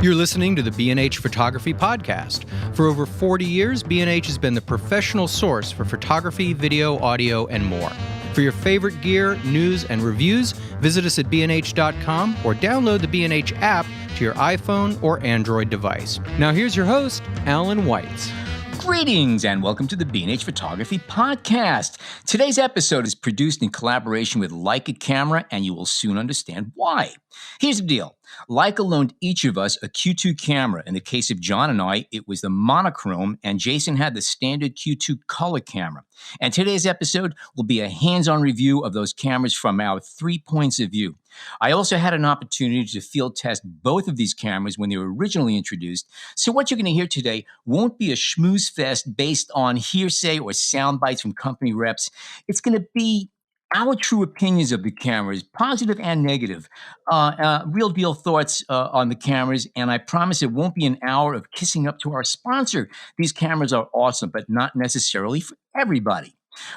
You're listening to the B&H Photography Podcast. For over 40 years, B&H has been the professional source for photography, video, audio, and more. For your favorite gear, news, and reviews, visit us at bnh.com or download the B&H app to your iPhone or Android device. Now here's your host, Allan Weitz. Greetings and welcome to the B&H Photography Podcast. Today's episode is produced in collaboration with Leica Camera, and you will soon understand why. Here's the deal. Leica loaned each of us a Q2 camera. In the case of John and I, it was the Monochrom, and Jason had the standard Q2 color camera. And today's episode will be a hands-on review of those cameras from our 3 points of view. I also had an opportunity to field test both of these cameras when they were originally introduced. So what you're going to hear today won't be a schmooze fest based on hearsay or sound bites from company reps. It's going to be our true opinions of the cameras, positive and negative, real deal thoughts on the cameras. And I promise it won't be an hour of kissing up to our sponsor. These cameras are awesome, but not necessarily for everybody.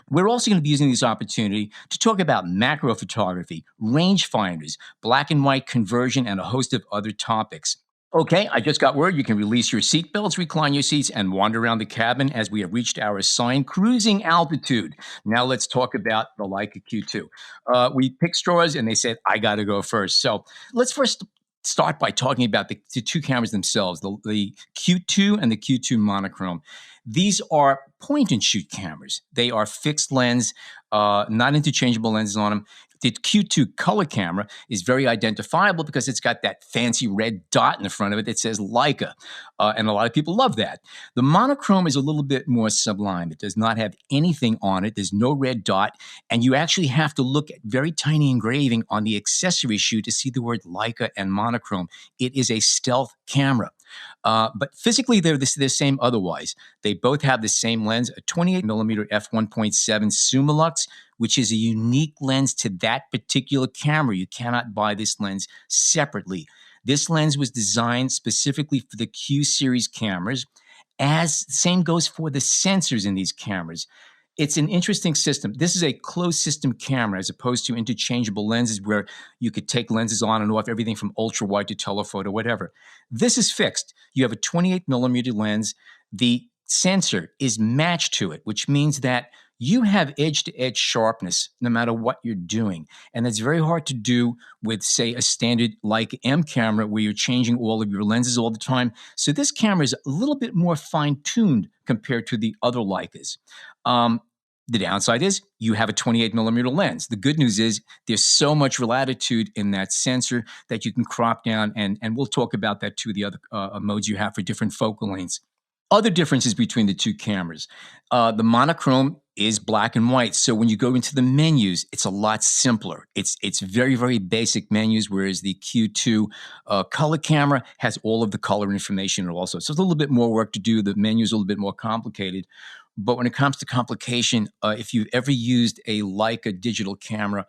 We're also going to be using this opportunity to talk about macro photography, rangefinders, black and white conversion, and a host of other topics. Okay, I just got word you can release your seatbelts, recline your seats, and wander around the cabin as we have reached our assigned cruising altitude. Now let's talk about the Leica Q2. We picked straws and they said, I got to go first. So let's first start by talking about the two cameras themselves, the Q2 and the Q2 Monochrom. These are point-and-shoot cameras. They are fixed lens, not interchangeable lenses on them. The Q2 color camera is very identifiable because it's got that fancy red dot in the front of it that says Leica, and a lot of people love that. The Monochrom is a little bit more sublime. It does not have anything on it. There's no red dot, and you actually have to look at very tiny engraving on the accessory shoot to see the word Leica and Monochrom. It is a stealth camera. But physically, they're the same otherwise. They both have the same lens, a 28mm f1.7 Summilux, which is a unique lens to that particular camera. You cannot buy this lens separately. This lens was designed specifically for the Q series cameras, as same goes for the sensors in these cameras. It's an interesting system. This is a closed system camera as opposed to interchangeable lenses where you could take lenses on and off, everything from ultra wide to telephoto, whatever. This is fixed. You have a 28mm lens. The sensor is matched to it, which means that you have edge-to-edge sharpness no matter what you're doing. And that's very hard to do with, say, a standard Leica M camera where you're changing all of your lenses all the time. So this camera is a little bit more fine-tuned compared to the other Leicas. The downside is you have a 28mm lens. The good news is there's so much latitude in that sensor that you can crop down, and we'll talk about that too, the other modes you have for different focal lengths. Other differences between the two cameras. The Monochrom is black and white. So when you go into the menus, it's a lot simpler. It's very, very basic menus, whereas the Q2 color camera has all of the color information also. So it's a little bit more work to do. The menu's a little bit more complicated. But when it comes to complication, if you've ever used a Leica digital camera,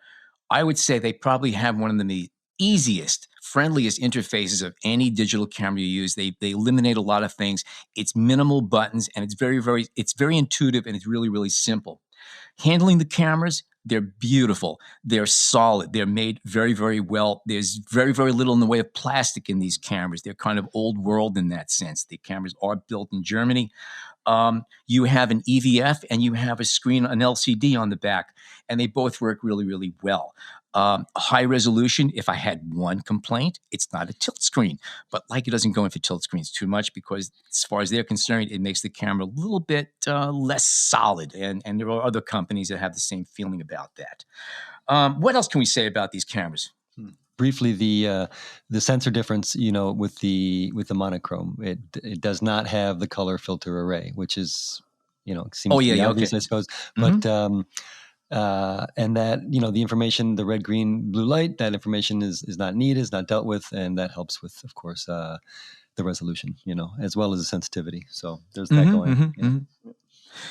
I would say they probably have one of the easiest, friendliest interfaces of any digital camera you use. They eliminate a lot of things. It's minimal buttons, and it's very intuitive, and it's really, really simple. Handling the cameras, they're beautiful. They're solid. They're made very, very well. There's very, very little in the way of plastic in these cameras. They're kind of old world in that sense. The cameras are built in Germany. You have an EVF and you have a screen, an LCD on the back, and they both work really, really well. High resolution, if I had one complaint, it's not a tilt screen. But Leica doesn't go in for tilt screens too much because as far as they're concerned, it makes the camera a little bit less solid. And there are other companies that have the same feeling about that. What else can we say about these cameras? Briefly, the sensor difference, with the Monochrom, it does not have the color filter array, which is, seems to be obvious, I suppose. Mm-hmm. But and that, the information, the red, green, blue light, that information is not needed, is not dealt with, and that helps with, of course, the resolution, as well as the sensitivity. So there's that going. Mm-hmm, mm-hmm.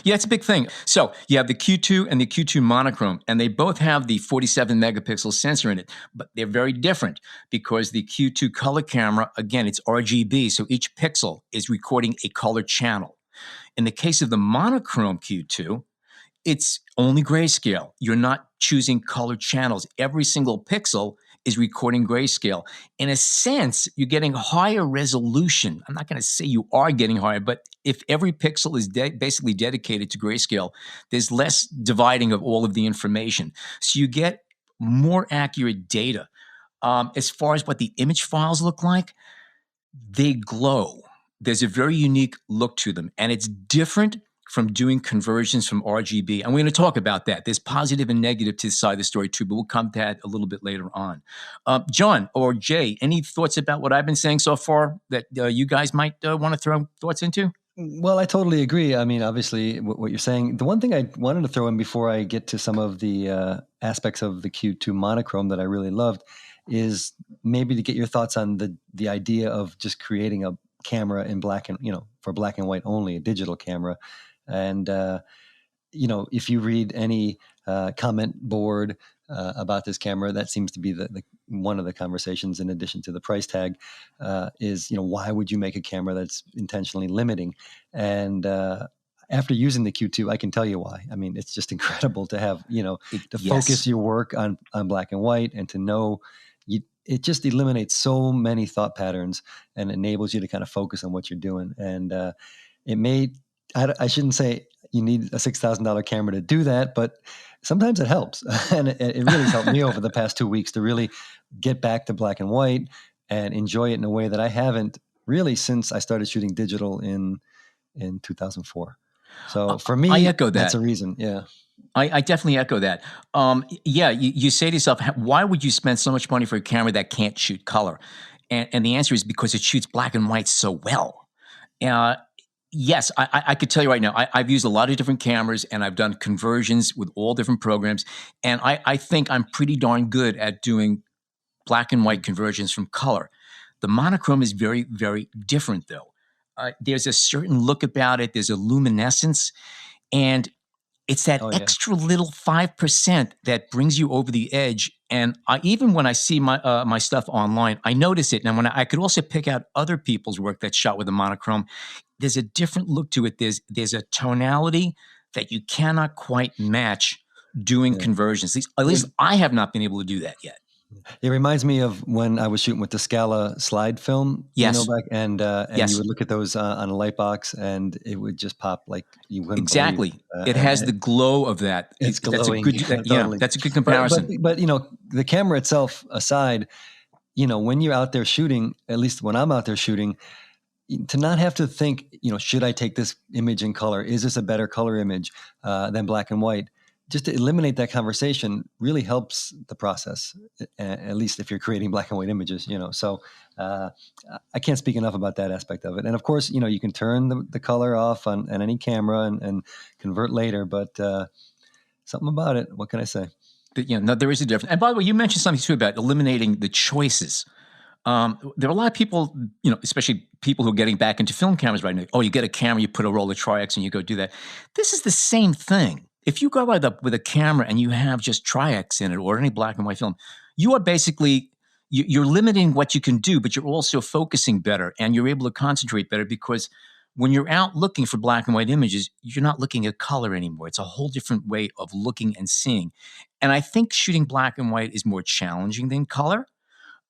Yeah, it's a big thing. So you have the Q2 and the Q2 Monochrom, and they both have the 47 megapixel sensor in it, but they're very different because the Q2 color camera, again, it's RGB, so each pixel is recording a color channel. In the case of the Monochrom Q2, it's only grayscale. You're not choosing color channels. Every single pixel is recording grayscale. In a sense, you're getting higher resolution. I'm not going to say you are getting higher, but if every pixel is basically dedicated to grayscale, there's less dividing of all of the information. So you get more accurate data. As far as what the image files look like, they glow. There's a very unique look to them, and it's different from doing conversions from RGB. And we're going to talk about that. There's positive and negative to the side of the story too, but we'll come to that a little bit later on. John or Jay, any thoughts about what I've been saying so far that you guys might want to throw thoughts into? Well, I totally agree. I mean, obviously, what you're saying. The one thing I wanted to throw in before I get to some of the aspects of the Q2 monochrome that I really loved is maybe to get your thoughts on the idea of just creating a camera in black and, for black and white only, a digital camera. And, if you read any comment board about this camera, that seems to be the one of the conversations, in addition to the price tag, is, why would you make a camera that's intentionally limiting? And after using the Q2, I can tell you why. I mean, it's just incredible to have, to focus your work on black and white, and to know it just eliminates so many thought patterns and enables you to kind of focus on what you're doing. And I shouldn't say you need a $6,000 camera to do that, but sometimes it helps. And it really has helped me over the past 2 weeks to really get back to black and white and enjoy it in a way that I haven't really since I started shooting digital in 2004. So for me, I echo that. That's a reason. Yeah. I definitely echo that. You say to yourself, why would you spend so much money for a camera that can't shoot color? And the answer is because it shoots black and white so well. Yes, I could tell you right now, I've used a lot of different cameras, and I've done conversions with all different programs. And I think I'm pretty darn good at doing black and white conversions from color. The monochrome is very, very different, though. There's a certain look about it. There's a luminescence. And it's that extra little 5% that brings you over the edge. And even when I see my stuff online, I notice it. And when I could also pick out other people's work that's shot with a monochrome, there's a different look to it. There's a tonality that you cannot quite match doing conversions. At least I have not been able to do that yet. It reminds me of when I was shooting with the Scala slide film. Yes. And you would look at those on a light box, and it would just pop like you wouldn't exactly. believe. It has the glow of that. It's glowing. Totally. That's a good comparison. But the camera itself aside, when you're out there shooting, at least when I'm out there shooting, to not have to think, should I take this image in color? Is this a better color image than black and white? Just to eliminate that conversation really helps the process, at least if you're creating black and white images, So I can't speak enough about that aspect of it. And of course, you can turn the color off on any camera and convert later, but something about it. What can I say? There is a difference. And by the way, you mentioned something too about eliminating the choices. There are a lot of people, especially people who are getting back into film cameras right now. Oh, you get a camera, you put a roll of Tri-X and you go do that. This is the same thing. If you go out with a camera and you have just Tri-X in it or any black and white film, you are basically, you're limiting what you can do, but you're also focusing better and you're able to concentrate better, because when you're out looking for black and white images, you're not looking at color anymore. It's a whole different way of looking and seeing. And I think shooting black and white is more challenging than color.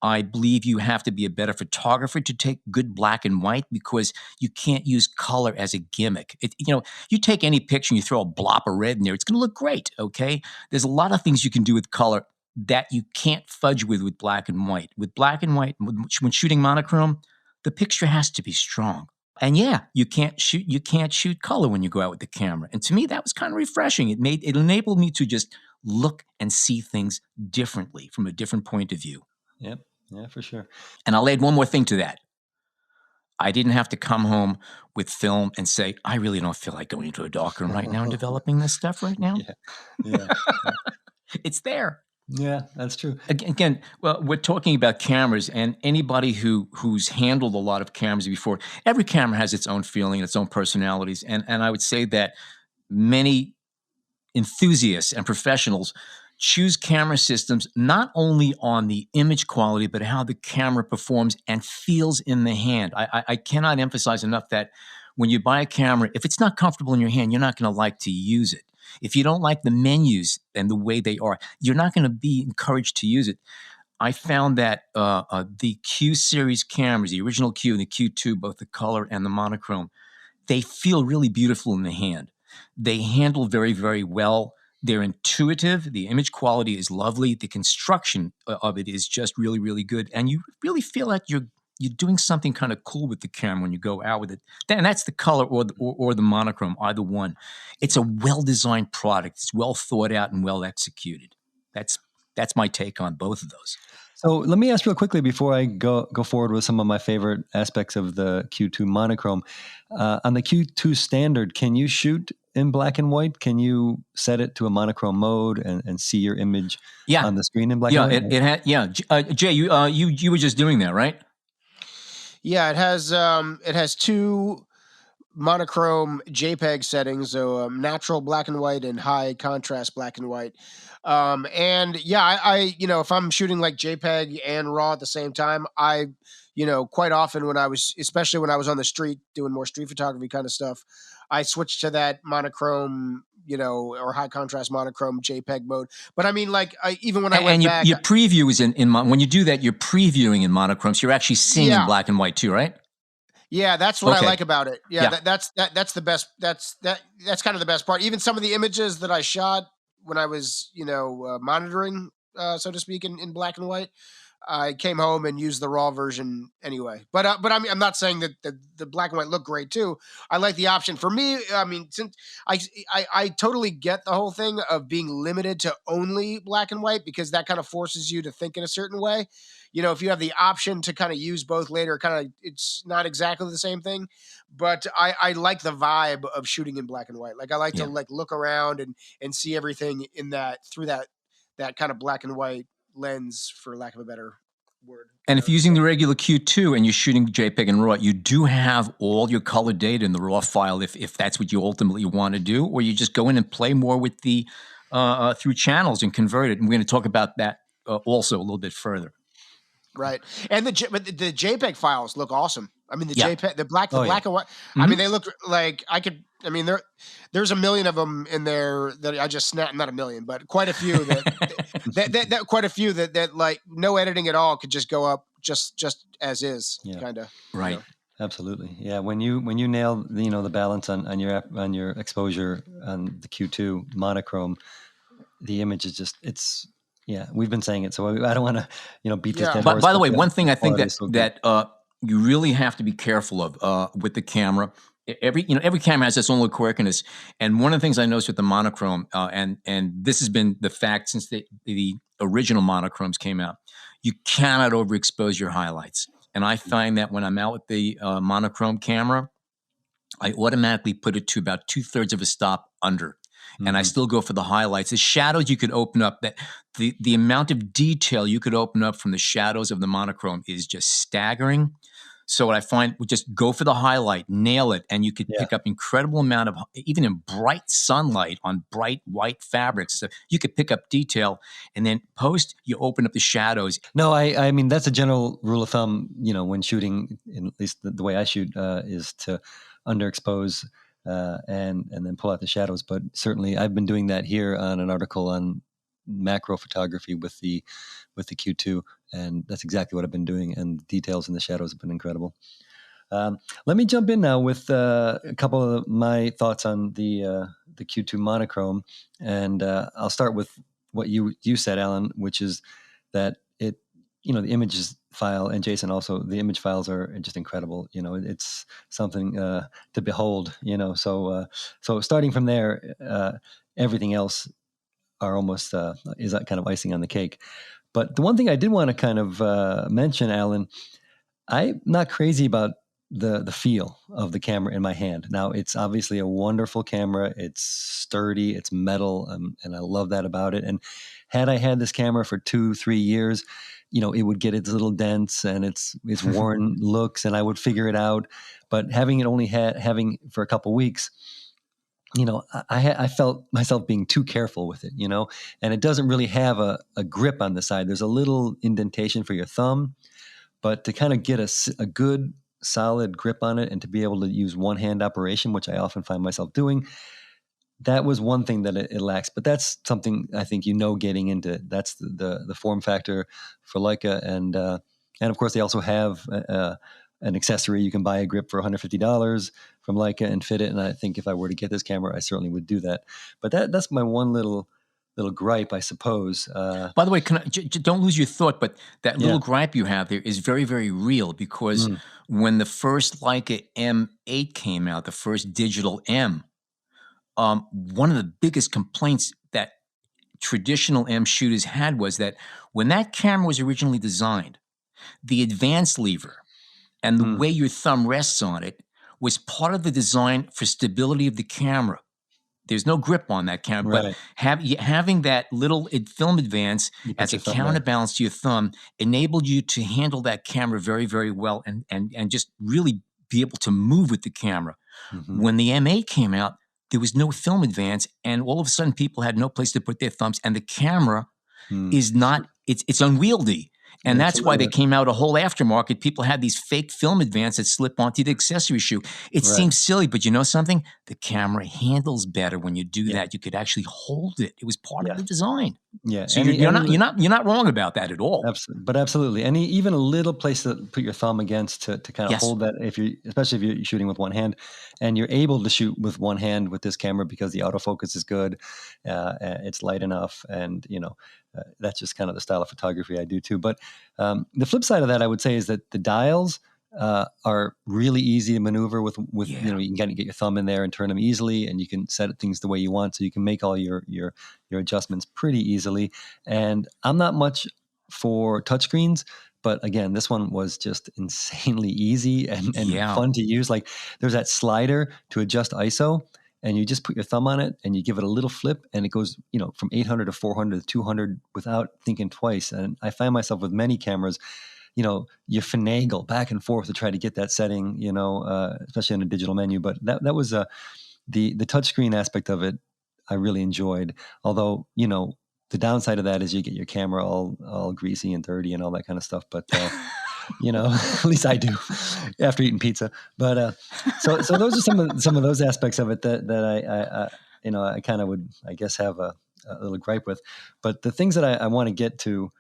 I believe you have to be a better photographer to take good black and white, because you can't use color as a gimmick. You take any picture and you throw a blop of red in there, it's going to look great, okay? There's a lot of things you can do with color that you can't fudge with black and white. With black and white, when shooting monochrome, the picture has to be strong. And you can't shoot color when you go out with the camera. And to me, that was kind of refreshing. It enabled me to just look and see things differently from a different point of view. Yep. Yeah, for sure. And I'll add one more thing to that. I didn't have to come home with film and say, I really don't feel like going into a darkroom right now and developing this stuff right now. Yeah. It's there. Yeah, that's true. Again, well, we're talking about cameras, and anybody who's handled a lot of cameras before, every camera has its own feeling, its own personalities. And I would say that many enthusiasts and professionals choose camera systems not only on the image quality, but how the camera performs and feels in the hand. I cannot emphasize enough that when you buy a camera, if it's not comfortable in your hand, you're not going to like to use it. If you don't like the menus and the way they are, you're not going to be encouraged to use it. I found that the Q series cameras, the original Q and the Q2, both the color and the monochrome, they feel really beautiful in the hand. They handle very, very well. They're intuitive. The image quality is lovely. The construction of it is just really, really good. And you really feel like you're doing something kind of cool with the camera when you go out with it. And that's the color or the monochrome, either one. It's a well-designed product. It's well thought out and well executed. That's my take on both of those. So let me ask real quickly before I go forward with some of my favorite aspects of the Q2 monochrome. On the Q2 standard, can you shoot in black and white? Can you set it to a monochrome mode and see your image on the screen in black and white? Jay, you were just doing that, right? Yeah, it has two monochrome JPEG settings, so natural black and white and high contrast black and white. And yeah, I if I'm shooting like JPEG and RAW at the same time, I quite often especially when I was on the street doing more street photography kind of stuff, I switched to that monochrome, or high contrast monochrome JPEG mode. But I mean, like, even when I went back, your preview is in when you do that, you're previewing in monochrome, so you're actually seeing in black and white too, right? Yeah, that's what I like about it. Yeah, that's the best. That's kind of the best part. Even some of the images that I shot when I was, monitoring, so to speak, in black and white, I came home and used the raw version anyway. But I mean, I'm not saying that the black and white look great too. I like the option. For me, I mean, since I totally get the whole thing of being limited to only black and white, because that kind of forces you to think in a certain way. If you have the option to kind of use both later, it's not exactly the same thing. But I like the vibe of shooting in black and white. Like, I like to look around and see everything in through that kind of black and white lens, for lack of a better word. And if you're using the regular Q2 and you're shooting JPEG and RAW, you do have all your color data in the RAW file if that's what you ultimately want to do, or you just go in and play more with the through channels and convert it. And we're going to talk about that also a little bit further. Right, and the JPEG files look awesome. I mean, JPEG, the black and white. Mm-hmm. I mean, they look like I could. I mean, there's a million of them in there that I just snapped. Not a million, but quite a few that quite a few that like no editing at all could just go up just as is, kind of. Right. Absolutely. Yeah. When you nail the balance on your exposure on the Q2 monochrome, the image is just yeah, we've been saying it, so I don't want to, beat this dead horse. By the way, one thing I think that you really have to be careful of with the camera. Every camera has its own little quirkiness, and one of the things I noticed with the monochrome, and this has been the fact since the original monochromes came out, you cannot overexpose your highlights. And I find that when I'm out with the monochrome camera, I automatically put it to about 2/3 of a stop under. And I still go for the highlights. The shadows you could open up, that the amount of detail you could open up from the shadows of the monochrome is just staggering. So what I find, we just go for the highlight, nail it, and you could pick up incredible amount of, even in bright sunlight on bright white fabrics. So you could pick up detail, and then post, you open up the shadows. No, I mean, that's a general rule of thumb, when shooting, at least the way I shoot, is to underexpose and then pull out the shadows. But certainly I've been doing that here on an article on macro photography with the Q2, and that's exactly what I've been doing, and the details in the shadows have been incredible. Let me jump in now with a couple of my thoughts on the Q2 monochrome, and I'll start with what you said, Allan, which is that the images file, and Jason also, the image files are just incredible. It's something to behold. So starting from there, everything else are almost is that kind of icing on the cake. But the one thing I did want to kind of mention, Allan, I'm not crazy about the feel of the camera in my hand. Now, it's obviously a wonderful camera. It's sturdy, it's metal, and I love that about it. And had I had this camera for 2-3 years, it would get its little dents and its worn looks, and I would figure it out. But having for a couple weeks, I felt myself being too careful with it, and it doesn't really have a grip on the side. There's a little indentation for your thumb, but to kind of get a good solid grip on it and to be able to use one hand operation, which I often find myself doing, that was one thing that it lacks, but that's something I think getting into. That's the form factor for Leica, and of course they also have an accessory. You can buy a grip for $150 from Leica and fit it. And I think if I were to get this camera, I certainly would do that. But that's my one little gripe, I suppose. By the way, don't lose your thought, but that little gripe you have there is very, very real, because when the first Leica M8 came out, the first digital M, one of the biggest complaints that traditional M shooters had was that when that camera was originally designed, the advance lever and the way your thumb rests on it was part of the design for stability of the camera. There's no grip on that camera, right. But having that little film advance as a counterbalance to your thumb enabled you to handle that camera very, very well and just really be able to move with the camera. Mm-hmm. When the M8 came out, there was no film advance, and all of a sudden people had no place to put their thumbs, and the camera is not, it's unwieldy. And that's why they came out a whole aftermarket. People had these fake film advance that slip onto the accessory shoe. It seems silly, but you know something? The camera handles better when you do that. You could actually hold it. It was part of the design. Yeah. So you're not wrong about that at all. Absolutely. And even a little place to put your thumb against to kind of hold that, especially if you're shooting with one hand, and you're able to shoot with one hand with this camera because the autofocus is good, it's light enough, and that's just kind of the style of photography I do too. But the flip side of that, I would say, is that the dials are really easy to maneuver with. You can get your thumb in there and turn them easily, and you can set things the way you want, so you can make all your adjustments pretty easily. And I'm not much for touchscreens, but again, this one was just insanely easy and fun to use. Like, there's that slider to adjust ISO, and you just put your thumb on it and you give it a little flip, and it goes, from 800 to 400 to 200 without thinking twice. And I find myself with many cameras, you finagle back and forth to try to get that setting, especially in a digital menu. But that was the touchscreen aspect of it I really enjoyed. Although, the downside of that is you get your camera all greasy and dirty and all that kind of stuff. But at least I do after eating pizza. But so those are some of those aspects of it that I kind of would, I guess, have a little gripe with. But the things that I want to get to,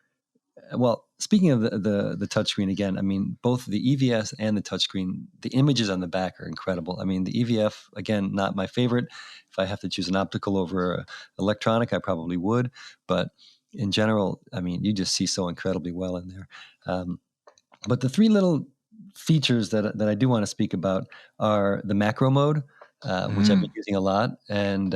well, speaking of the touchscreen again, I mean, both the EVS and the touchscreen, the images on the back are incredible. I mean, the EVF, again, not my favorite. If I have to choose an optical over electronic, I probably would. But in general, I mean, you just see so incredibly well in there. But the three little features that I do want to speak about are the macro mode, which I've been using a lot. And,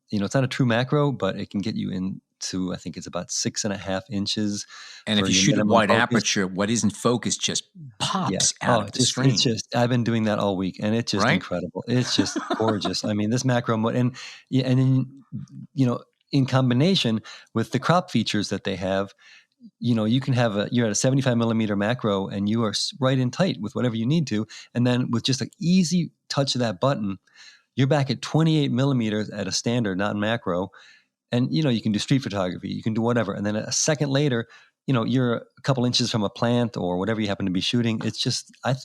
it's not a true macro, but it can get you into, I think it's about 6.5 inches. And if you shoot at wide aperture, what isn't focused just pops out of the screen. It's just, I've been doing that all week, and it's just incredible. It's just gorgeous. I mean, this macro mode, and then, in combination with the crop features that they have, you can have you're at a 75 millimeter macro, and you are right in tight with whatever you need to. And then with just an easy touch of that button, you're back at 28 millimeters at a standard, not macro. And, you can do street photography, you can do whatever. And then a second later, you're a couple inches from a plant or whatever you happen to be shooting. It's just, I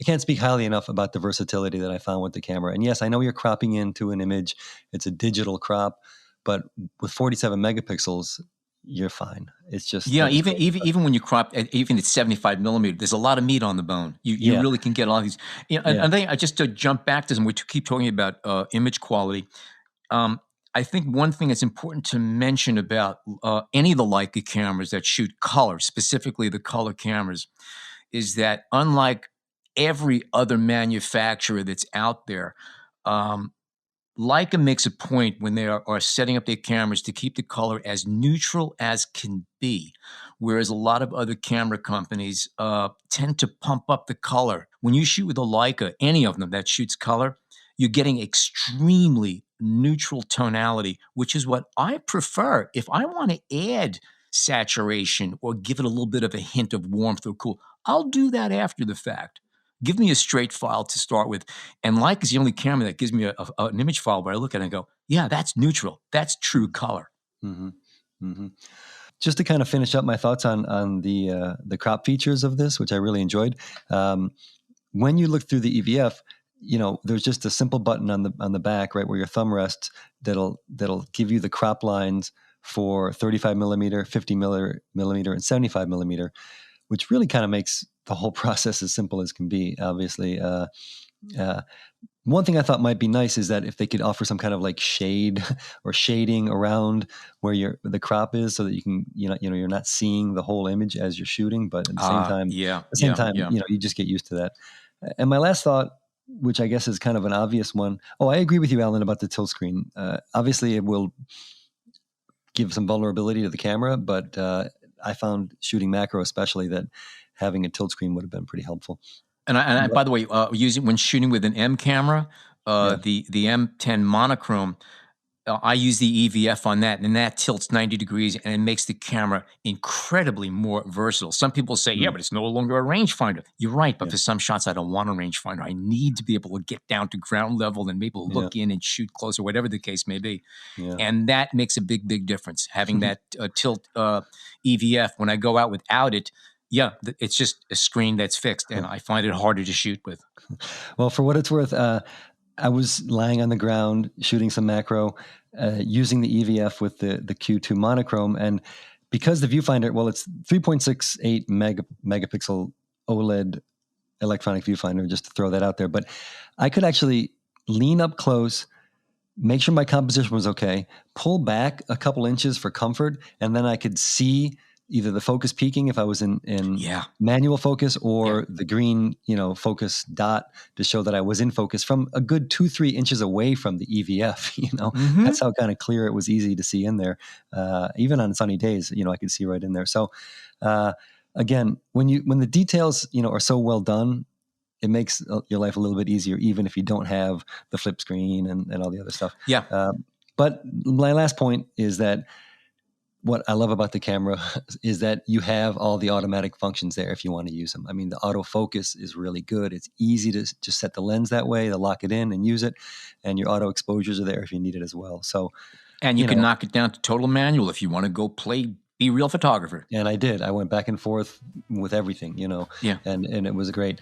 can't speak highly enough about the versatility that I found with the camera. And yes, I know you're cropping into an image. It's a digital crop, but with 47 megapixels, you're fine. It's just even when you crop, even at 75 millimeter, there's a lot of meat on the bone. You really can get a lot of these. And I think just to jump back to some, we keep talking about image quality. I think one thing that's important to mention about any of the Leica cameras that shoot color, specifically the color cameras, is that unlike every other manufacturer that's out there, Leica makes a point when they are setting up their cameras to keep the color as neutral as can be, whereas a lot of other camera companies tend to pump up the color. When you shoot with a Leica, any of them that shoots color, you're getting extremely neutral tonality, which is what I prefer. If I want to add saturation or give it a little bit of a hint of warmth or cool, I'll do that after the fact. Give me a straight file to start with. And Leica is the only camera that gives me an image file where I look at it and go, yeah, that's neutral. That's true color. Mm-hmm. Mm-hmm. Just to kind of finish up my thoughts on the crop features of this, which I really enjoyed. When you look through the EVF, there's just a simple button on the back, right where your thumb rests, that'll give you the crop lines for 35 millimeter, 50 millimeter, and 75 millimeter, which really kind of makes the whole process as simple as can be. Obviously, one thing I thought might be nice is that if they could offer some kind of like shade or shading around where the crop is, so that you can, you're not seeing the whole image as you're shooting, but at the same time, you just get used to that. And my last thought, which I guess is kind of an obvious one. Oh, I agree with you, Allan, about the tilt screen. Obviously, it will give some vulnerability to the camera, but I found shooting macro, especially, that having a tilt screen would have been pretty helpful. And by the way, when shooting with an M camera, the M10 monochrome, I use the EVF on that, and that tilts 90 degrees, and it makes the camera incredibly more versatile. Some people say, yeah, but it's no longer a rangefinder. You're right, but for some shots, I don't want a rangefinder. I need to be able to get down to ground level and maybe look in and shoot close, or whatever the case may be. Yeah. And that makes a big, big difference, having that tilt EVF. When I go out without it, it's just a screen that's fixed, and I find it harder to shoot with. Well, for what it's worth, I was lying on the ground shooting some macro, using the EVF with the Q2 monochrome, and because the viewfinder, well, it's 3.68 megapixel OLED electronic viewfinder, just to throw that out there, but I could actually lean up close, make sure my composition was okay, pull back a couple inches for comfort, and then I could see either the focus peaking if I was in manual focus, or the green, focus dot to show that I was in focus from a good 2-3 inches away from the EVF. That's how kind of clear it was, easy to see in there. Even on sunny days, I could see right in there. So again, when the details, are so well done, it makes your life a little bit easier, even if you don't have the flip screen and all the other stuff. Yeah. But my last point is that what I love about the camera is that you have all the automatic functions there if you want to use them. I mean, the autofocus is really good. It's easy to just set the lens that way, to lock it in and use it. And your auto exposures are there if you need it as well. So, and you can knock it down to total manual if you want to go be real photographer. And I did. I went back and forth with everything, and it was great.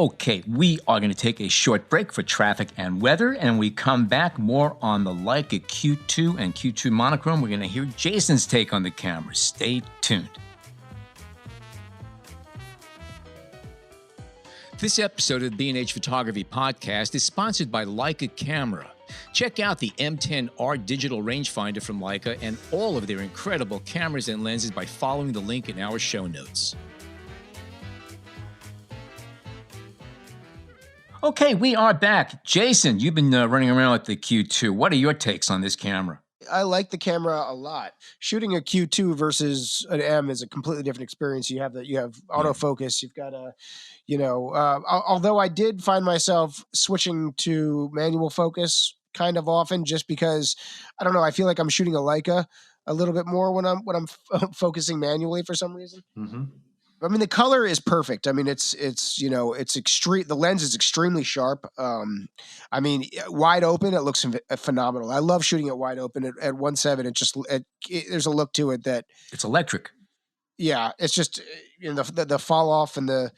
Okay, we are going to take a short break for traffic and weather, and we come back more on the Leica Q2 and Q2 monochrome. We're going to hear Jason's take on the camera. Stay tuned. This episode of the B&H Photography Podcast is sponsored by Leica Camera. Check out the M10R digital rangefinder from Leica and all of their incredible cameras and lenses by following the link in our show notes. Okay, we are back. Jason, you've been running around with the Q2. What are your takes on this camera? I like the camera a lot. Shooting a Q2 versus an M is a completely different experience. You have autofocus. You've got although I did find myself switching to manual focus kind of often, just because I don't know. I feel like I'm shooting a Leica a little bit more when I'm focusing manually for some reason. Mm-hmm. I mean, the color is perfect. I mean, it's extreme. The lens is extremely sharp. I mean, wide open, it looks phenomenal. I love shooting it wide open at 1.7. There's a look to it that it's electric. Yeah, it's just the fall off and the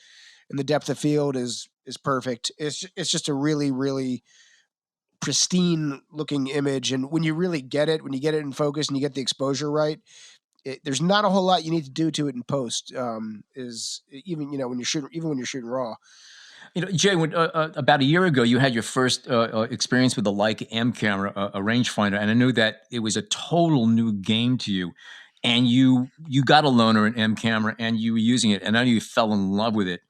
depth of field is perfect. It's just a really, really pristine looking image. And when you really get it, when you get it in focus and you get the exposure right, there's not a whole lot you need to do to it in post. When you're shooting raw. Jay, about a year ago, you had your first experience with the Leica M camera, a rangefinder, and I knew that it was a total new game to you. And you got a loaner, an M camera, and you were using it, and I knew you fell in love with it.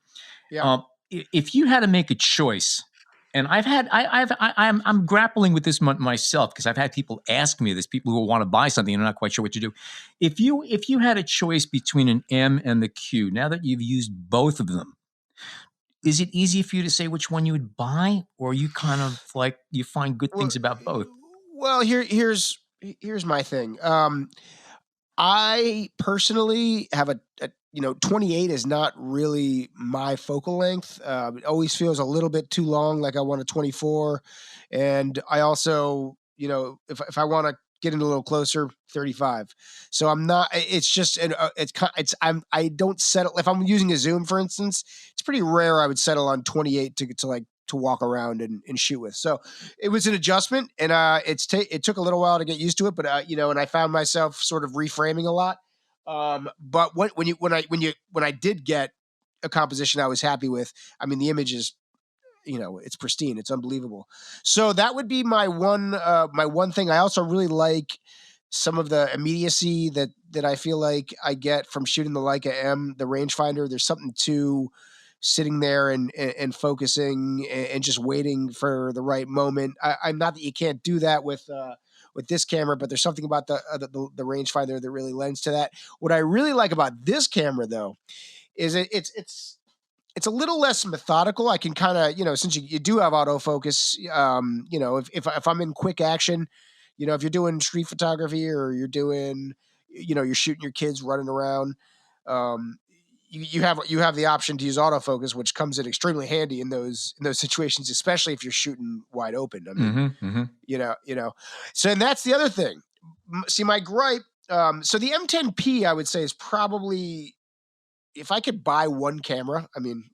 Yeah. If you had to make a choice, and I'm grappling with this myself, because I've had people ask me this, people who want to buy something and are not quite sure what to do. If you had a choice between an M and the Q, now that you've used both of them, is it easy for you to say which one you would buy, or you kind of like you find good things about both? Well, here's my thing. I personally have a 28 is not really my focal length. It always feels a little bit too long, like I want a 24. And I also, if I want to get in a little closer, 35. So I'm not. It's just I don't settle. If I'm using a zoom, for instance, it's pretty rare I would settle on 28 to like walk around and shoot with. So it was an adjustment, and it took a little while to get used to it, but and I found myself sort of reframing a lot. But when I did get a composition I was happy with, I mean, the image is, it's pristine. It's unbelievable. So that would be my one thing. I also really like some of the immediacy that I feel like I get from shooting the Leica M, the rangefinder. There's something to sitting there and focusing and just waiting for the right moment. I'm not that you can't do that with this camera, but there's something about the rangefinder that really lends to that. What I really like about this camera, though, is it's a little less methodical. I can kind of, since you do have autofocus, if I'm in quick action, if you're doing street photography or you're doing, you're shooting your kids running around, you have the option to use autofocus, which comes in extremely handy in those situations, especially if you're shooting wide open. I mean, so, and that's the other thing. See, my gripe. So the M10P, I would say, is probably, if I could buy one camera, I mean,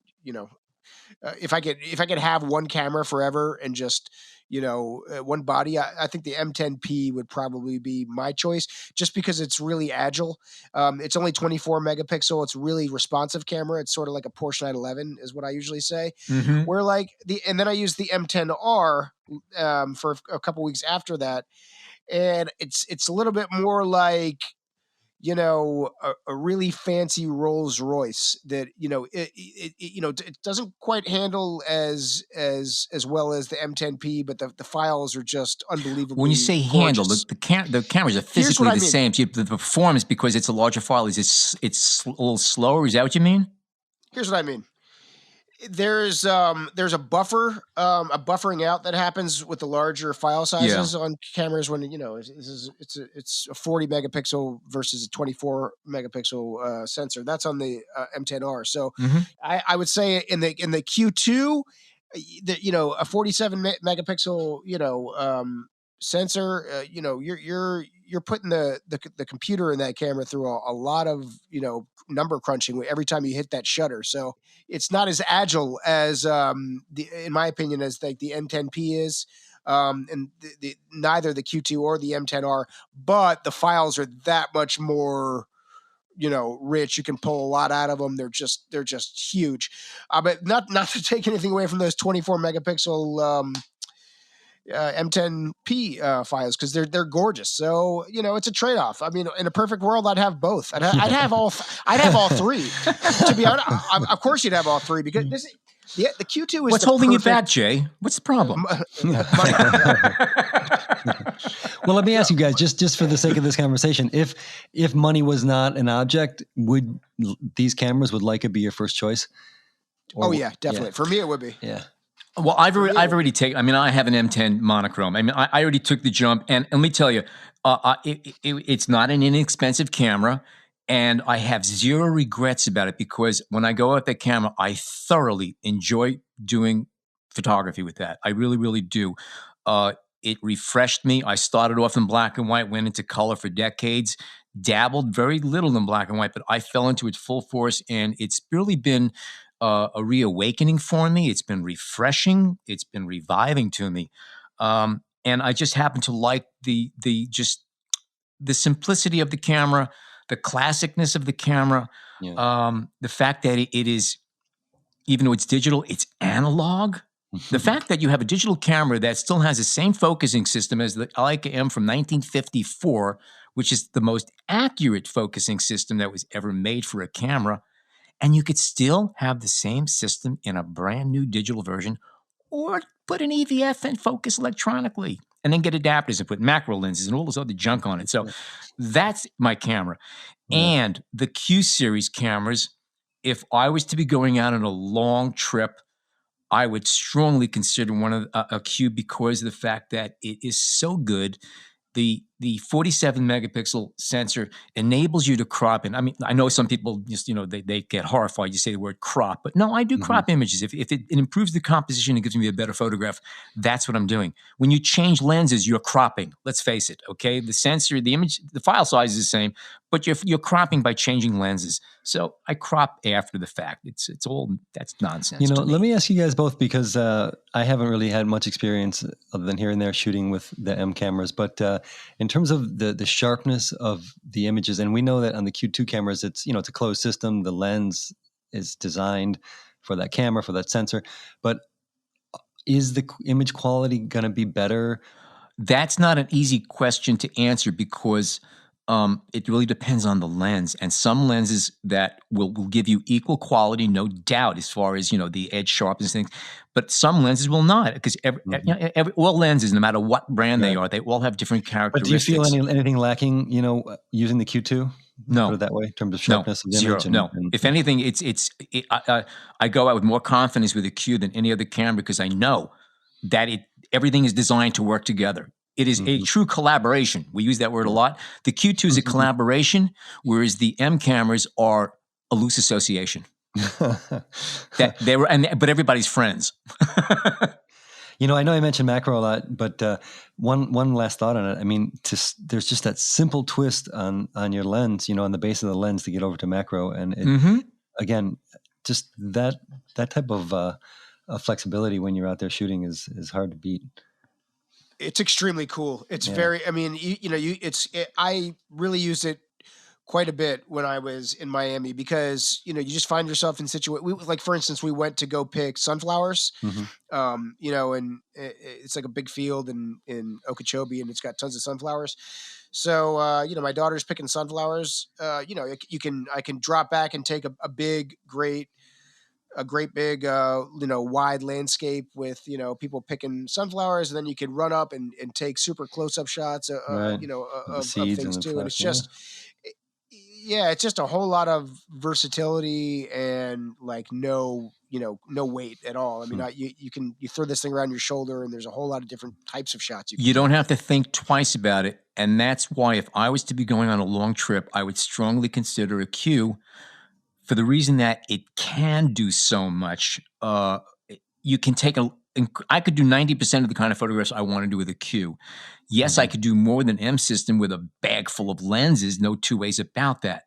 if I could have one camera forever and just, one body, I think the M10P would probably be my choice, just because it's really agile. It's only 24 megapixel. It's really responsive camera. It's sort of like a Porsche 911 is what I usually say. Where and then I use the M10R for a couple weeks after that. And it's a little bit more like, a really fancy Rolls Royce that, it doesn't quite handle as well as the M10P, but the files are just unbelievable. When you say gorgeous. Handle, the cameras are physically the same. So the performance, because it's a larger file, it's a little slower. Is that what you mean? Here's what I mean. There's a buffer, a buffering out that happens with the larger file sizes on cameras when, it's a 40 megapixel versus a 24 megapixel sensor. That's on the M10R. So I would say in the Q2, a 47 megapixel, sensor, you're putting the computer in that camera through a lot of, number crunching every time you hit that shutter. So it's not as agile as, in my opinion, as like the M10P is. And neither the Q2 or the M10R, but the files are that much more, rich. You can pull a lot out of them. They're just huge. But not to take anything away from those 24 megapixel, M10P files, because they're gorgeous. So it's a trade off. I mean, in a perfect world, I'd have both. I'd have all three. To be honest, of course you'd have all three, because the Q2 is. What's holding you back, Jay? What's the problem? Well, let me ask you guys, just for the sake of this conversation, if money was not an object, would these cameras, would Leica be your first choice? Or, yeah, definitely. Yeah. For me, it would be. Yeah. Well, I've already taken. I mean, I have an M10 monochrome. I mean, I already took the jump, and let me tell you, it's not an inexpensive camera, and I have zero regrets about it, because when I go out that camera, I thoroughly enjoy doing photography with that. I really, really do. It refreshed me. I started off in black and white, went into color for decades, dabbled very little in black and white, but I fell into it full force, and it's really been a reawakening for me. It's been refreshing. It's been reviving to me. And I just happen to like the simplicity of the camera, the classicness of the camera, the fact that it is, even though it's digital, it's analog. The fact that you have a digital camera that still has the same focusing system as the Leica M from 1954, which is the most accurate focusing system that was ever made for a camera, and you could still have the same system in a brand new digital version, or put an EVF and focus electronically, and then get adapters and put macro lenses and all this other junk on it. So that's my camera. Yeah. And the Q series cameras, if I was to be going out on a long trip, I would strongly consider one of a Q, because of the fact that it is so good. The the 47 megapixel sensor enables you to crop. And I mean, I know some people just, they get horrified. You say the word crop, but no, I do crop images. If it improves the composition and gives me a better photograph, that's what I'm doing. When you change lenses, you're cropping. Let's face it. Okay. The sensor, the image, the file size is the same, but you're cropping by changing lenses. So I crop after the fact. It's all, that's nonsense. Let me ask you guys both, because I haven't really had much experience other than here and there shooting with the M cameras. But in terms of the sharpness of the images, and we know that on the Q2 cameras, it's a closed system. The lens is designed for that camera, for that sensor. But is the image quality going to be better? That's not an easy question to answer, because it really depends on the lens, and some lenses that will give you equal quality, no doubt, as far as the edge sharpness things. But some lenses will not, because all lenses, no matter what brand they are, they all have different characteristics. But do you feel anything lacking, using the Q2? No, put it that way, in terms of sharpness of the zero. image. No, if anything, I go out with more confidence with the Q than any other camera, because I know that everything is designed to work together. It is a true collaboration. We use that word a lot. The Q2 is a collaboration, whereas the M cameras are a loose association. But everybody's friends. I know I mentioned macro a lot, but one last thought on it. I mean, there's just that simple twist on your lens, on the base of the lens to get over to macro, and again, just that type of flexibility when you're out there shooting is hard to beat. It's extremely cool. It's very, I mean, I really used it quite a bit when I was in Miami, because, you just find yourself in situations, like, for instance, we went to go pick sunflowers, and it's like a big field in Okeechobee, and it's got tons of sunflowers. So, my daughter's picking sunflowers. I can drop back and take a great big, wide landscape with, people picking sunflowers, and then you can run up and take super close-up shots, of things too. And it's just, it's just a whole lot of versatility and like no weight at all. I mean, you throw this thing around your shoulder, and there's a whole lot of different types of shots. You don't have to think twice about it. And that's why, if I was to be going on a long trip, I would strongly consider a Q, for the reason that it can do so much. You can I could do 90% of the kind of photographs I want to do with a Q. Yes, I could do more than M system with a bag full of lenses, no two ways about that.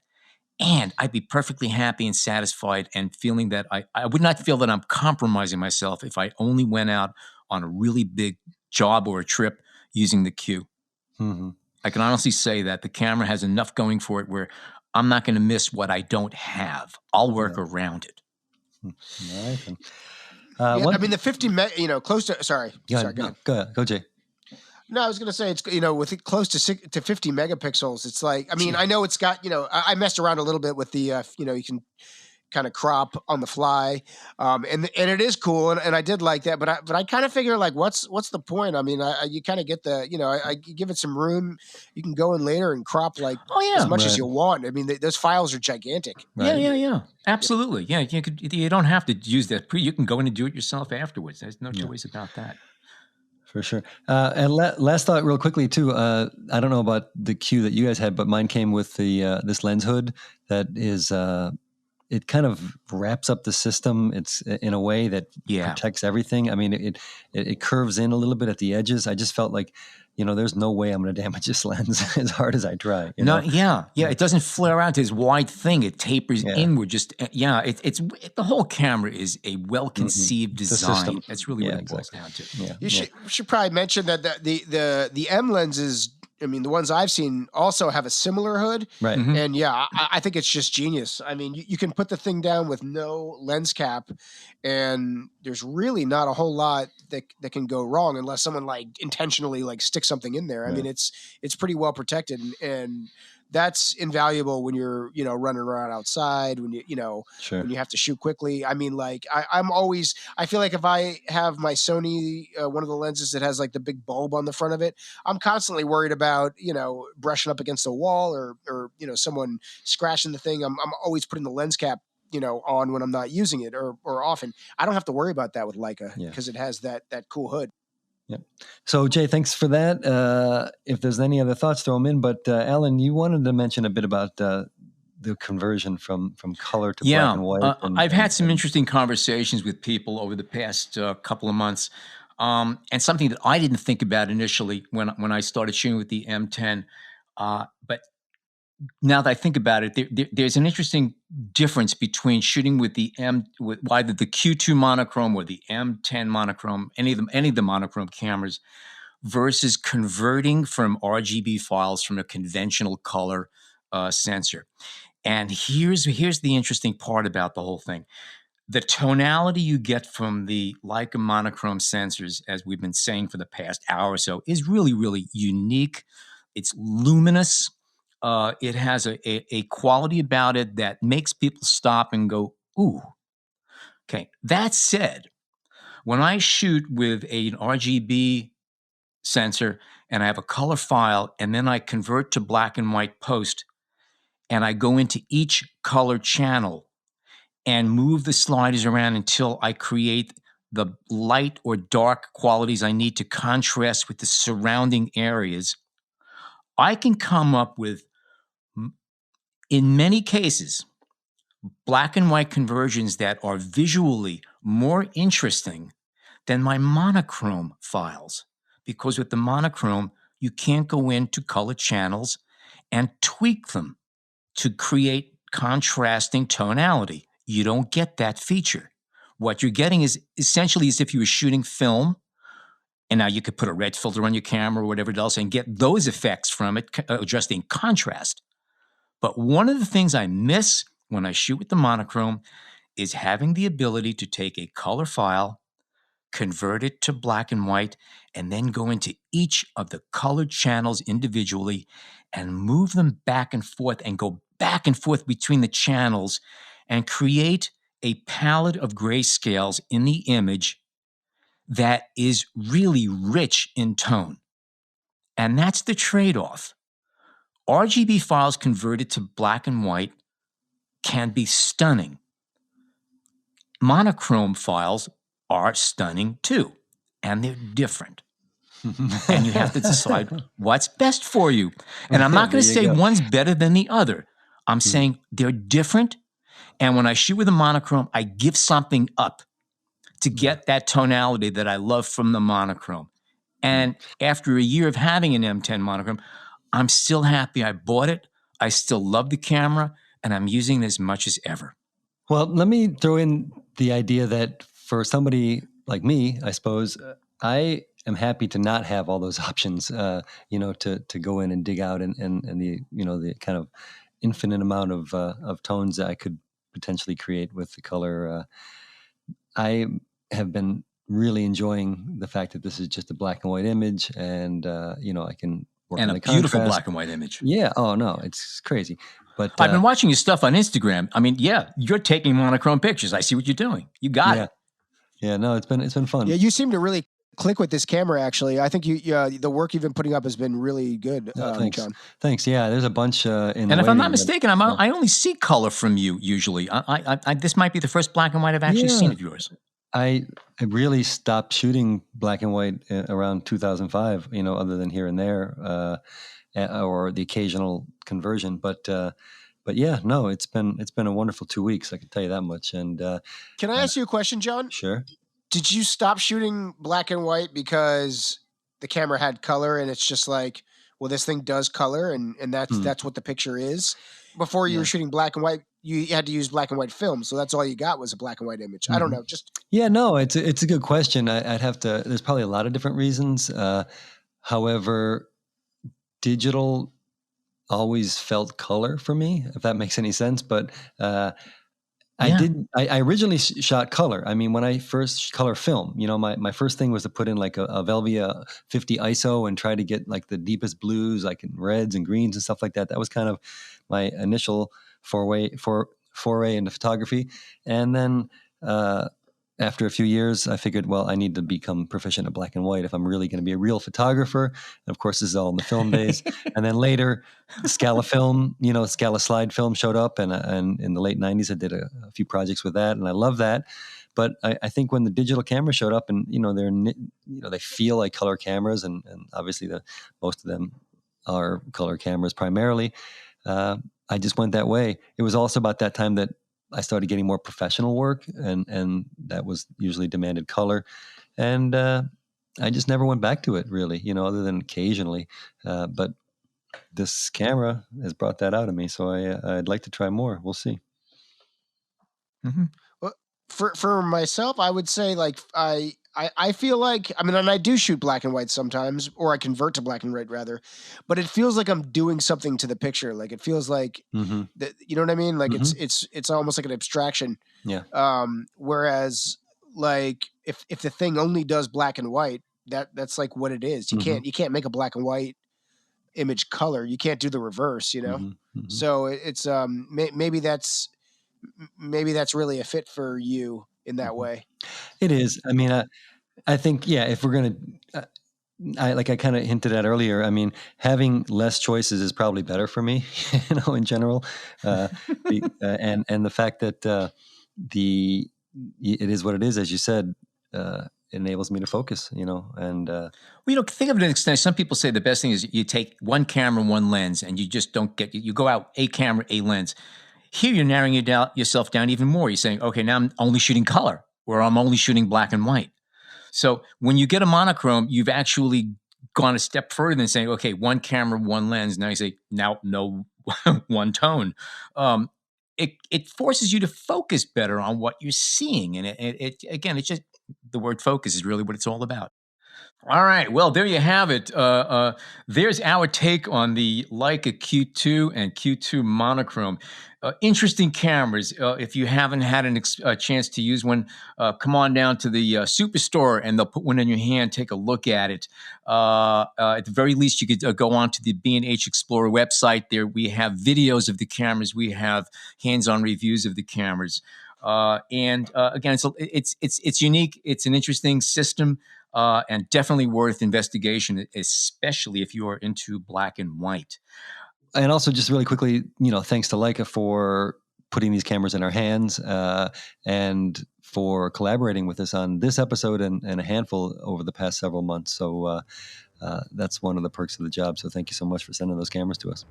And I'd be perfectly happy and satisfied, and feeling that I would not feel that I'm compromising myself if I only went out on a really big job or a trip using the Q. I can honestly say that the camera has enough going for it where I'm not going to miss what I don't have. I'll work around it. Right. I mean, the 50 close to. Sorry. Go ahead. Go, Jay. No, I was going to say, it's, with it close to 50 megapixels. It's like, I mean, I know it's got, I messed around a little bit with the, you can kind of crop on the fly, and it is cool, and I did like that, but I kind of figure, like, what's the point? I mean, you kind of get the, I give it some room. You can go in later and crop as much as you want. I mean, those files are gigantic. Right? Yeah, absolutely. Yeah, you don't have to use that you can go in and do it yourself afterwards. There's no choice about that. For sure. And last thought, real quickly too. I don't know about the Q that you guys had, but mine came with the this lens hood that is. It kind of wraps up the system. It's in a way that protects everything. I mean, it curves in a little bit at the edges. I just felt like, there's no way I'm going to damage this lens as hard as I try. It doesn't flare out to this wide thing. It tapers inward. Just it's the whole camera is a well-conceived design. That's really what it boils down to. You should probably mention that the M lenses, I mean, the ones I've seen also have a similar hood. Right. And I think it's just genius. I mean, you can put the thing down with no lens cap, and there's really not a whole lot that can go wrong unless someone intentionally sticks something in there. I mean, it's pretty well protected, and that's invaluable when you're, running around outside, when when you have to shoot quickly. I mean, I feel like if I have my Sony, one of the lenses that has the big bulb on the front of it, I'm constantly worried about, brushing up against a wall or someone scratching the thing. I'm always putting the lens cap, on when I'm not using it or often. I don't have to worry about that with Leica because it has that cool hood. Yeah. So Jay, thanks for that. If there's any other thoughts, throw them in. But Allan, you wanted to mention a bit about the conversion from color to black and white. I've had some interesting conversations with people over the past couple of months, and something that I didn't think about initially when I started shooting with the M10. But now that I think about it, there's an interesting difference between shooting with with either the Q2 monochrome or the M10 monochrome, any of the monochrome cameras, versus converting from RGB files from a conventional color sensor. And here's the interesting part about the whole thing. The tonality you get from the Leica monochrome sensors, as we've been saying for the past hour or so, is really, really unique. It's luminous. It has a quality about it that makes people stop and go, ooh. Okay, that said, when I shoot with an RGB sensor and I have a color file and then I convert to black and white post and I go into each color channel and move the sliders around until I create the light or dark qualities I need to contrast with the surrounding areas, I can come up with, in many cases, black and white conversions that are visually more interesting than my monochrome files. Because with the monochrome, you can't go into color channels and tweak them to create contrasting tonality. You don't get that feature. What you're getting is essentially as if you were shooting film, and now you could put a red filter on your camera or whatever else and get those effects from it, adjusting contrast. But one of the things I miss when I shoot with the monochrome is having the ability to take a color file, convert it to black and white, and then go into each of the colored channels individually and move them back and forth and go back and forth between the channels and create a palette of grayscales in the image that is really rich in tone. And that's the trade-off. RGB files converted to black and white can be stunning. Monochrome files are stunning too, and they're different. And you have to decide what's best for you. And I'm not going to say one's better than the other. I'm saying they're different. And when I shoot with a monochrome, I give something up to get that tonality that I love from the monochrome. And after a year of having an M10 monochrome, I'm still happy I bought it. I still love the camera, and I'm using it as much as ever. Well, let me throw in the idea that for somebody like me, I suppose, I am happy to not have all those options, to go in and dig out and the, the kind of infinite amount of tones that I could potentially create with the color. I have been really enjoying the fact that this is just a black and white image, and I can work on the contrast. Beautiful black and white image. Yeah. Oh no, it's crazy. But I've been watching your stuff on Instagram. I mean, yeah, you're taking monochrome pictures. I see what you're doing. You got it. Yeah. No, it's been fun. Yeah, you seem to really click with this camera. Actually, I think the work you've been putting up has been really good. Thanks. John. Thanks. Yeah, there's a bunch and if I'm not mistaken, I only see color from you usually. I this might be the first black and white I've actually seen of yours. I really stopped shooting black and white around 2005. Other than here and there, or the occasional conversion. But yeah, no, it's been a wonderful 2 weeks. I can tell you that much. And can I ask you a question, John? Sure. Did you stop shooting black and white because the camera had color, and it's just like, well, this thing does color, and that's what the picture is? Before you were shooting black and white, you had to use black and white film, so that's all you got was a black and white image. I don't know. No, it's a good question. I'd have to. There's probably a lot of different reasons. However, digital always felt color for me, if that makes any sense. But I originally shot color. I mean, when I first color film, my first thing was to put in like a Velvia 50 ISO and try to get like the deepest blues, like in reds and greens and stuff like that. That was kind of my initial foray into photography. And then after a few years, I figured, well, I need to become proficient at black and white if I'm really going to be a real photographer. And of course, this is all in the film days. And then later, Scala film, Scala slide film showed up. And in the late 90s, I did a few projects with that. And I love that. But I think when the digital camera showed up, and they feel like color cameras, and obviously most of them are color cameras primarily. I just went that way. It was also about that time that I started getting more professional work, and that was usually demanded color. And I just never went back to it, really, other than occasionally. But this camera has brought that out of me, so I'd like to try more. We'll see. Mm-hmm. Well, for myself, I would say like I feel like, I mean, and I do shoot black and white sometimes, or I convert to black and white rather, but it feels like I'm doing something to the picture. Like it feels like that, you know what I mean? Like it's almost like an abstraction. Yeah. Whereas like if the thing only does black and white, that's like what it is. You can't make a black and white image color. You can't do the reverse, So it's maybe that's really a fit for you in that way. It is. I mean, I think, if we're going to, I kind of hinted at earlier, I mean, having less choices is probably better for me, in general. And the fact that it is what it is, as you said, enables me to focus, and think of it an extent. Some people say the best thing is you take one camera, one lens, and you just don't you go out a camera, a lens. Here you're narrowing yourself down even more. You're saying, okay, now I'm only shooting color, or I'm only shooting black and white. So when you get a monochrome, you've actually gone a step further than saying, okay, one camera, one lens. Now you say, now no one tone. It forces you to focus better on what you're seeing. And it again, it's just, the word focus is really what it's all about. All right. Well, there you have it. There's our take on the Leica Q2 and Q2 monochrome. Interesting cameras. If you haven't had a chance to use one, come on down to the Superstore and they'll put one in your hand. Take a look at it. At the very least, you could go on to the B&H Explorer website. There we have videos of the cameras. We have hands-on reviews of the cameras. And again, it's unique. It's an interesting system. And definitely worth investigation, especially if you are into black and white. And also, just really quickly, thanks to Leica for putting these cameras in our hands and for collaborating with us on this episode and a handful over the past several months. So that's one of the perks of the job. So thank you so much for sending those cameras to us.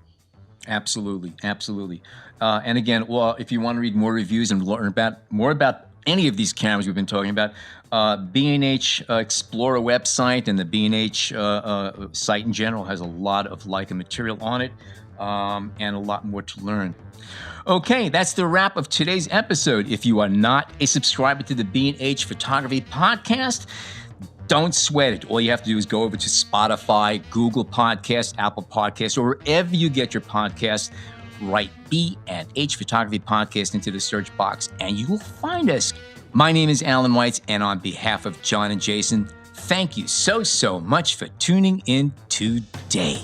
Absolutely. And again, well, if you want to read more reviews and learn more about any of these cameras we've been talking about, B&H Explorer website and the B&H site in general has a lot of Leica material on it and a lot more to learn. Okay, that's the wrap of today's episode. If you are not a subscriber to the B&H Photography Podcast, don't sweat it. All you have to do is go over to Spotify, Google Podcasts, Apple Podcasts, or wherever you get your podcasts. Write B&H Photography Podcast into the search box, and you will find us. My name is Allan Weitz, and on behalf of John and Jason, thank you so much for tuning in today.